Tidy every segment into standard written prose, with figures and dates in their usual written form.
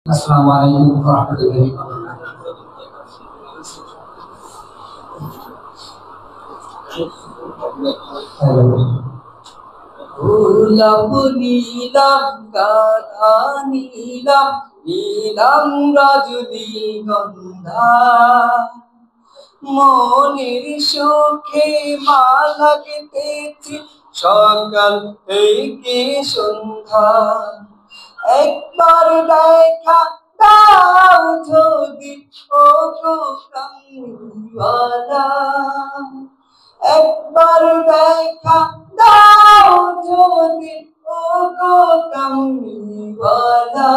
আসসালামু আলাইকুম ওয়া রাহমাতুল্লাহি ওয়া বারাকাতুহু। গোলাপ নীলাম গাধা নীলাম নীলাম রজনীগন্ধা মনের সুখে মালা গেঁথেছি সকাল থেকে সন্ধ্যা একবার দেখা দাও যদি ও গো কামলিওয়ালা একবার দেখা দাও যদি ও গো কামলিওয়ালা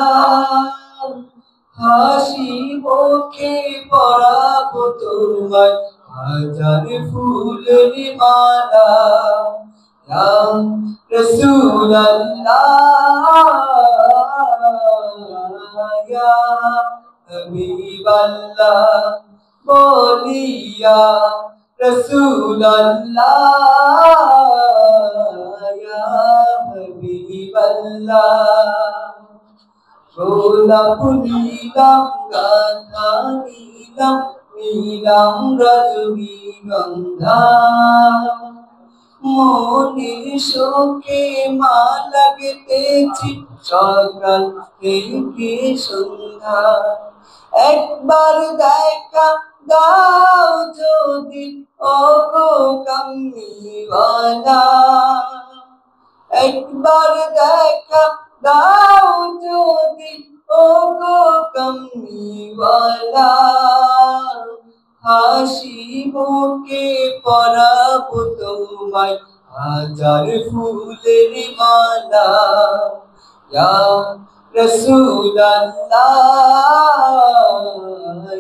হাসি মুখে পরাবো তোমায় হাজার ফুলের মালা ইয়া রাসূলুল্লাহ ইয়া হাবিবাল্লাহ বলিয়া রাসূলুল্লাহ ইয়া হাবিবাল্লাহ গোলাপ নীলাম গাধা নীলাম নীলাম রজনীগন্ধা মনের সুখে মালা গেঁথেছি সকাল থেকে সন্ধ্যা একবার দেখা দাও যদি ও গো কামলিওয়ালা একবার দেখা দাও যদি ও গো কামলিওয়ালা হাসি মুখে পরাবো তোমায় হাজার ফুলের মালা ইয়া রাসূলুল্লাহ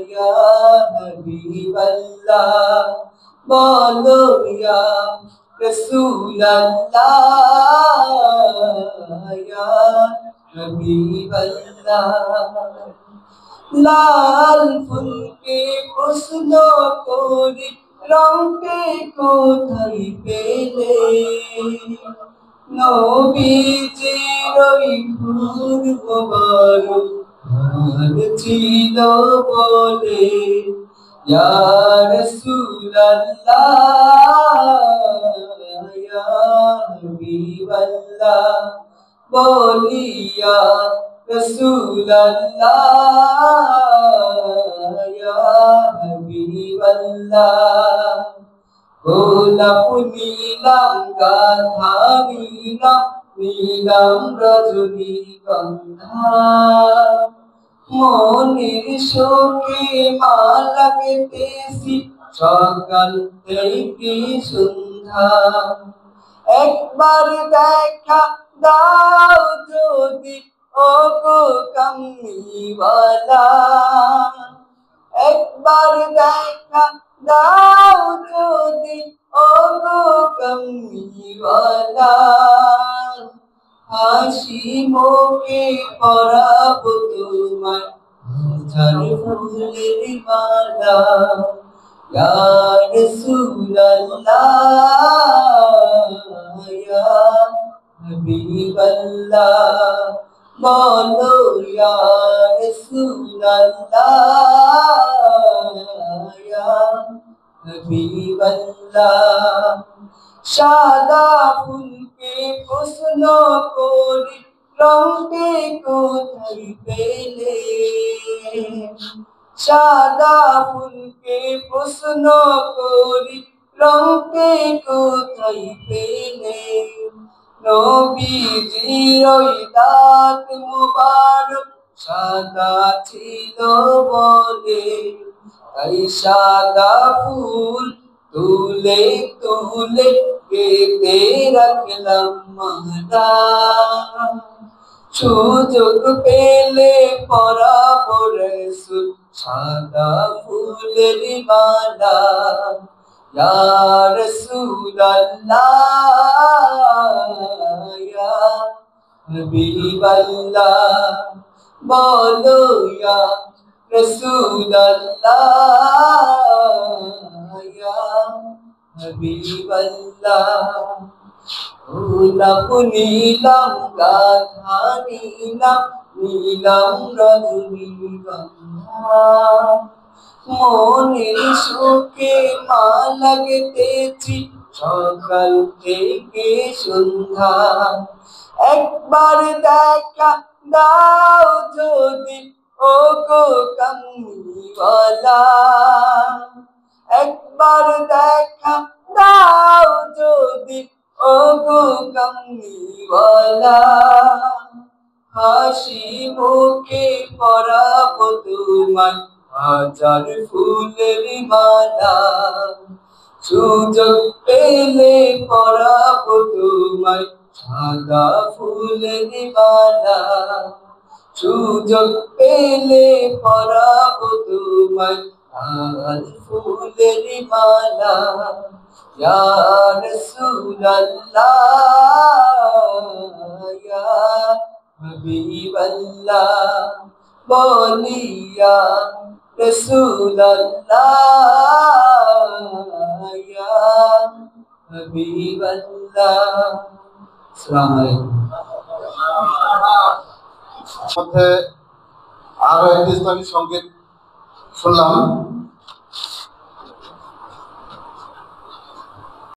ইয়া হাবিবাল্লাহ বলো ইয়া রাসূলুল্লাহ ইয়া হাবিবাল্লাহ লাল ফুলকে প্রশ্ন করি রঙকে কোথায় পেলে নবীজির ওই ফুল মোবারক ভাল ছিল বলে ইয়া রাসূলুল্লাহ ইয়া হাবিবাল্লাহ বলিয়া রাসূলুল্লাহ ইয়া হাবিবাল্লাহ গোলাপ নীলাম গাধা নীলাম নীলাম রজনীগন্ধা মনের সুখে মালা গেঁথেছি সকাল থেকে সন্ধ্যা একবার দেখা দাও যদি ও গো কামলিওয়ালা একবার দেখা দাও যদি ও গো কামলিওয়ালা হাসি মুখে পরাবো তোমায় হাজার ফুলের মালা ইয়া রাসূলুল্লাহ ইয়া হাবিবাল্লাহ বলো ইয়া রাসূলুল্লাহ ইয়া হাবিবাল্লাহ সাদা ফুলকে প্রশ্ন করি রঙকে কোথায় পেলে সাদা ফুলকে প্রশ্ন করি রঙকে কোথায় পেলে নবীজির ওই দাঁত মুবারক সাদা ছিল বলে তাই সাদা ফুল তুলে তুলে গেঁথে রাখলাম মালা সুযোগ পেলে পরাবো রাসূল সাদা ফুলের মালা ইয়া রাসূলুল্লাহ ইয়া হাবিবাল্লাহ বলো ইয়া রাসূলুল্লাহ ইয়া হাবিবাল্লাহ গোলাপ নীলাম গাধা নীলাম নীলাম রজনীগন্ধা মনের সুখে মালা গেঁথেছি সকাল থেকে সন্ধ্যা একবার দেখা দাও যদি ও গো কামলিওয়ালা একবার দেখা দাও যদি ও গো কামলিওয়ালা হাসি মুখে পরাবো তোমায় হাজার ফুলের মালা সুযোগ পেলে পরাবো তোমায় সাদা ফুলের মালা সুযোগ পেলে পরাবো তোমায় লাল ফুলের মালা ইয়া রাসূলুল্লাহ ইয়া হাবিবাল্লাহ বলি ইয়া রাসূলুল্লাহ ইয়া হাবিবাল্লাহ। আসসালামু আলাইকুম। মধ্যে আরো একটি ইসলামী সংগীত শুনলাম।